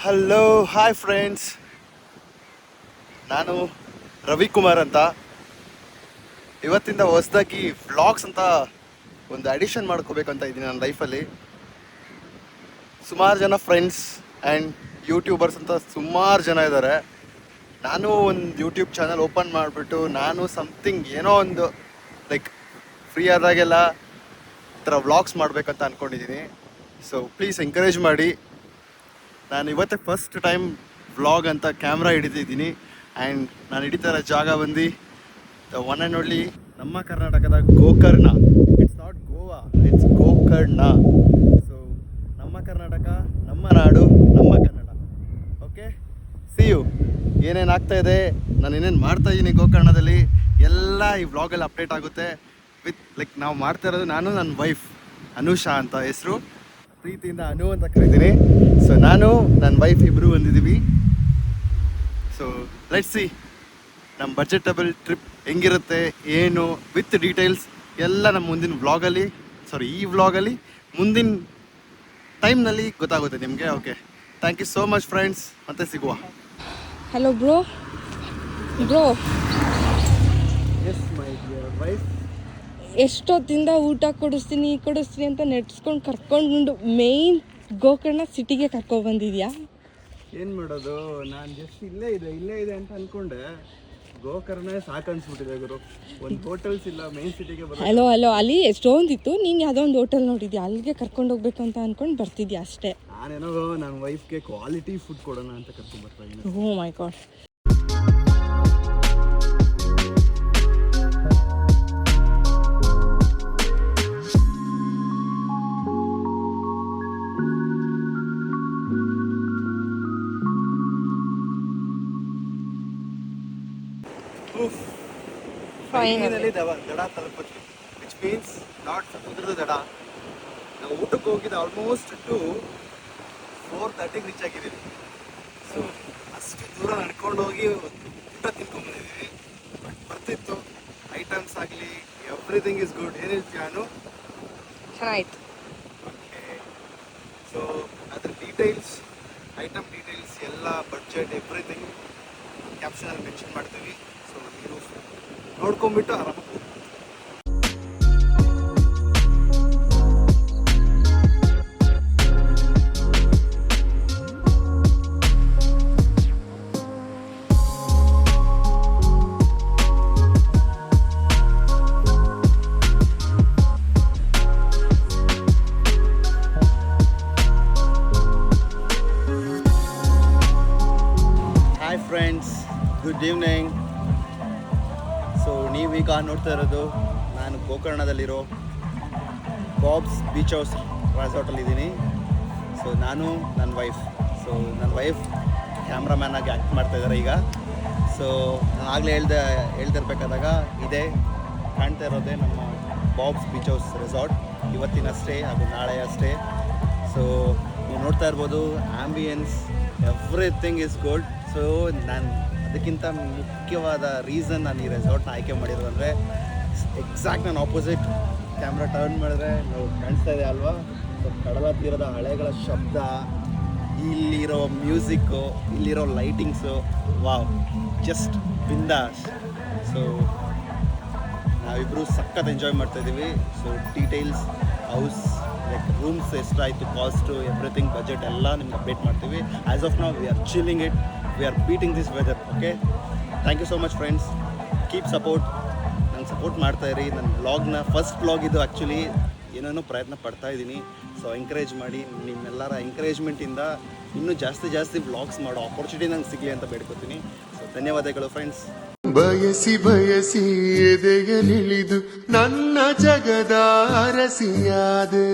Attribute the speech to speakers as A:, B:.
A: Hello hi friends, ನಾನು ರವಿಕುಮಾರ್ ಅಂತ. ಇವತ್ತಿಂದ ಹೊಸದಾಗಿ ವ್ಲಾಗ್ಸ್ ಅಂತ ಒಂದು ಅಡಿಷನ್ ಮಾಡ್ಕೋಬೇಕಂತ ಇದ್ದೀನಿ ನನ್ನ ಲೈಫಲ್ಲಿ. ಸುಮಾರು ಜನ ಫ್ರೆಂಡ್ಸ್ ಆ್ಯಂಡ್ ಯೂಟ್ಯೂಬರ್ಸ್ ಅಂತ ಸುಮಾರು ಜನ ಇದ್ದಾರೆ. ನಾನು ಒಂದು ಯೂಟ್ಯೂಬ್ ಚಾನಲ್ ಓಪನ್ ಮಾಡಿಬಿಟ್ಟು ನಾನು ಸಮಥಿಂಗ್ ಏನೋ ಒಂದು ಲೈಕ್ ಫ್ರೀ ಆದಾಗೆಲ್ಲ ಈ ಥರ ವ್ಲಾಗ್ಸ್ ಮಾಡಬೇಕಂತ ಅಂದ್ಕೊಂಡಿದ್ದೀನಿ. ಸೊ ಪ್ಲೀಸ್ ಎಂಕರೇಜ್ ಮಾಡಿ. ನಾನು ಇವತ್ತೇ ಫಸ್ಟ್ ಟೈಮ್ ವ್ಲಾಗ್ ಅಂತ ಕ್ಯಾಮ್ರಾ ಹಿಡಿತಿದ್ದೀನಿ. ಆ್ಯಂಡ್ ನಾನು ಹಿಡಿತಾ ಇರೋ ಜಾಗ ಬಂದು ದ ಒನ್ ಆ್ಯಂಡ್ ಓನ್ಲಿ ನಮ್ಮ ಕರ್ನಾಟಕದ Gokarna. It's not Goa, it's Gokarna. So ನಮ್ಮ ಕರ್ನಾಟಕ, ನಮ್ಮ ನಾಡು, ನಮ್ಮ ಕನ್ನಡ. Okay, C you. ಏನೇನು ಆಗ್ತಾ ಇದೆ, ನಾನು ಏನೇನು ಮಾಡ್ತಾ ಇದ್ದೀನಿ ಗೋಕರ್ಣದಲ್ಲಿ ಎಲ್ಲ ಈ ವ್ಲಾಗಲ್ಲಿ ಅಪ್ಡೇಟ್ ಆಗುತ್ತೆ. ವಿತ್ ಲೈಕ್ ನಾವು ಮಾಡ್ತಾ ಇರೋದು, ನಾನು ನನ್ನ ವೈಫ್ ಅನುಷಾ ಅಂತ ಹೆಸರು, ಪ್ರೀತಿಯಿಂದ ಅನು ಅಂತ ಕರಿತೀನಿ. ಸೊ ನಾನು ನನ್ನ ವೈಫ್ ಇಬ್ಬರು ಬಂದಿದ್ದೀವಿ. ಸೊ ಲೆಟ್ಸ್ ಸಿ ನಮ್ಮ ಬಜೆಟಬಲ್ ಟ್ರಿಪ್ ಹೆಂಗಿರುತ್ತೆ ಏನು ವಿತ್ ಡೀಟೇಲ್ಸ್ ಎಲ್ಲ ನಮ್ಮ ಮುಂದಿನ ವ್ಲಾಗಲ್ಲಿ, ಈ ವ್ಲಾಗಲ್ಲಿ ಮುಂದಿನ ಟೈಮ್ನಲ್ಲಿ ಗೊತ್ತಾಗುತ್ತೆ ನಿಮಗೆ. Okay, thank you so much friends, ಮತ್ತೆ ಸಿಗುವ.
B: Hello bro.
A: Yes my dear wife.
B: ಎಷ್ಟೊತ್ತಿಂದ ಊಟ ಕೊಡಿಸ್ತೀನಿ ಅಂತ ನೆಟ್ಸ್ಕೊಂಡು ಕರ್ಕೊಂಡು ಮೇಯ್ನ್ ಗೋಕರ್ಣ ಸಿಟಿಗೆ ಕರ್ಕೊಬಂದಿದ್ಯಾ?
A: ಏನು ಮಾಡೋದು, ನಾನು ಜಸ್ಟ್ ಇಲ್ಲೇ ಇದೆ ಅಂತ ಅಂದ್ಕೊಂಡೆ. ಗೋಕರ್ಣ ಸಾಕನ್ಸ್ಬಿಟ್ಟಿದೆ ಗುರು. ಒಂದು ಹೋಟೆಲ್ಸ್ ಇಲ್ಲ ಮೈನ್ ಸಿಟಿಗೆ ಬರೋದು.
B: ಹಲೋ ಅಲ್ಲಿ ಎಷ್ಟೊಂದಿತ್ತು, ನೀನು ಯಾವುದೋ ಒಂದು ಹೋಟೆಲ್ ನೋಡಿದ್ಯಾ, ಅಲ್ಲಿಗೆ ಕರ್ಕೊಂಡು ಹೋಗ್ಬೇಕು ಅಂತ ಅಂದ್ಕೊಂಡು ಬರ್ತಿದ್ಯಾ ಅಷ್ಟೇ.
A: ನಾನೇನೋ ನನ್ನ ವೈಫ್ಗೆ ಕ್ವಾಲಿಟಿ ಫುಡ್ ಕೊಡೋಣ ಅಂತ ಕರ್ಕೊಂಡು ಬರ್ತಾ ಇದ್ದೀನಿ.
B: ಓ ಮೈ ಗಾಡ್.
A: ಫೈನಲಿ ದಡ ತಲುಪಿದ್ವಿ, ವಿಚ್ ಮೀನ್ಸ್ ನಾಟ್ ಸಮುದ್ರದ ದಡ. ನಾವು ಊಟಕ್ಕೆ ಹೋಗಿದ್ದು ಆಲ್ಮೋಸ್ಟ್ ಟು 4:30 ರೀಚ್ ಆಗಿದ್ದೀವಿ. ಸೊ ಅಷ್ಟು ದೂರ ನಡ್ಕೊಂಡು ಹೋಗಿ ಊಟ ತಿನ್ಕೊಂಡ್ಬಂದಿದ್ದೀವಿ. ಬಟ್ ಬರ್ತಿತ್ತು, ಐಟಮ್ಸ್ ಆಗಲಿ ಎವ್ರಿಥಿಂಗ್ ಇಸ್ ಗುಡ್. ಏನು ಹೇಳ್ತೀಯ ನಾನು?
B: ಚೆನ್ನಾಗಿತ್ತು.
A: ಓಕೆ, ಸೊ ಅದ್ರ ಡೀಟೇಲ್ಸ್, ಐಟಮ್ ಡೀಟೇಲ್ಸ್ ಎಲ್ಲ, ಬಡ್ಜೆಟ್ ಎವ್ರಿಥಿಂಗ್ ಕ್ಯಾಪ್ಷನಲ್ಲಿ ಮೆನ್ಷನ್ ಮಾಡ್ತೀವಿ. ಸೊ ನೀವು ನೋಡ್ಕೊಂಡ್ಬಿಟ್ಟು ಆರಾಮಾಗಿ. Hi friends, good evening. So ನೀವೀಗ ನೋಡ್ತಾ ಇರೋದು ನಾನು ಗೋಕರ್ಣದಲ್ಲಿರೋ ಬಾಬ್ಸ್ ಬೀಚ್ ಹೌಸ್ ರೆಸಾರ್ಟಲ್ಲಿದ್ದೀನಿ. ಸೊ ನಾನು ನನ್ನ ವೈಫ್ ಕ್ಯಾಮ್ರಾಮ್ಯಾನ್ ಆಗಿ ಆ್ಯಕ್ಟ್ ಮಾಡ್ತಾ ಇದ್ದಾರೆ ಈಗ. ಸೊ ನಾನು ಆಗಲೇ ಹೇಳ್ತಿರ್ಬೇಕಾದಾಗ ಇದೇ ಕಾಣ್ತಾ ಇರೋದೇ ನಮ್ಮ ಬಾಬ್ಸ್ ಬೀಚ್ ಹೌಸ್ ರೆಸಾರ್ಟ್. ಇವತ್ತಿನ ಸ್ಟೇ ಹಾಗೂ ನಾಳೆಯ ಸ್ಟೇ. ಸೊ ನೀವು ನೋಡ್ತಾ ಇರ್ಬೋದು, ambience everything is good. So ನಾನು ಅದಕ್ಕಿಂತ ಮುಖ್ಯವಾದ ರೀಸನ್ ನಾನು ಈ ರೆಸಾರ್ಟ್ನ ಆಯ್ಕೆ ಮಾಡಿರೋದು ಅಂದರೆ, ಎಕ್ಸಾಕ್ಟ್ ನಾನು ಆಪೋಸಿಟ್ ಕ್ಯಾಮ್ರಾ ಟರ್ನ್ ಮಾಡಿದ್ರೆ ನಾವು ಕಾಣಿಸ್ತಾ ಇದೆ ಅಲ್ವಾ. ಸೊ ಕಡಲ ತೀರದ ಅಲೆಗಳ ಶಬ್ದ, ಇಲ್ಲಿರೋ ಮ್ಯೂಸಿಕ್ಕು, ಇಲ್ಲಿರೋ ಲೈಟಿಂಗ್ಸು, ವಾವ್, ಜಸ್ಟ್ ಬಿಂದಾಸ್. ಸೊ ನಾವಿಬ್ಬರು ಸಖತ್ ಎಂಜಾಯ್ ಮಾಡ್ತಾಯಿದ್ದೀವಿ. So details, house like rooms ಎಷ್ಟಾಯಿತು, ಕಾಸ್ಟು, ಎವ್ರಿಥಿಂಗ್, ಬಜೆಟ್ ಎಲ್ಲ ನಿಮ್ಗೆ ಅಪ್ಡೇಟ್ ಮಾಡ್ತೀವಿ. As of now we are chilling it, we are beating this weather. Okay, thank you so much friends. Keep support, ನಂಗೆ support ಮಾಡ್ತಾಯಿರಿ. ನನ್ನ ವ್ಲಾಗ್ನ first vlog ಇದು. Actually ಏನೇನೋ ಪ್ರಯತ್ನ ಪಡ್ತಾ ಇದ್ದೀನಿ. ಸೊ ಎಂಕರೇಜ್ ಮಾಡಿ, ನಿಮ್ಮೆಲ್ಲರ ಎಂಕರೇಜ್ಮೆಂಟಿಂದ ಇನ್ನೂ ಜಾಸ್ತಿ ವ್ಲಾಗ್ಸ್ ಮಾಡೋ ಆಪರ್ಚುನಿಟಿ ನಂಗೆ ಸಿಗಲಿ ಅಂತ ಬೇಡ್ಕೊತೀನಿ. ಸೊ ಧನ್ಯವಾದಗಳು ಫ್ರೆಂಡ್ಸ್.
C: ಬಯಸಿ ಎದೆಯಲಿಳಿದು ನನ್ನ ಜಗದ ಅರಸಿಯಾದೆ.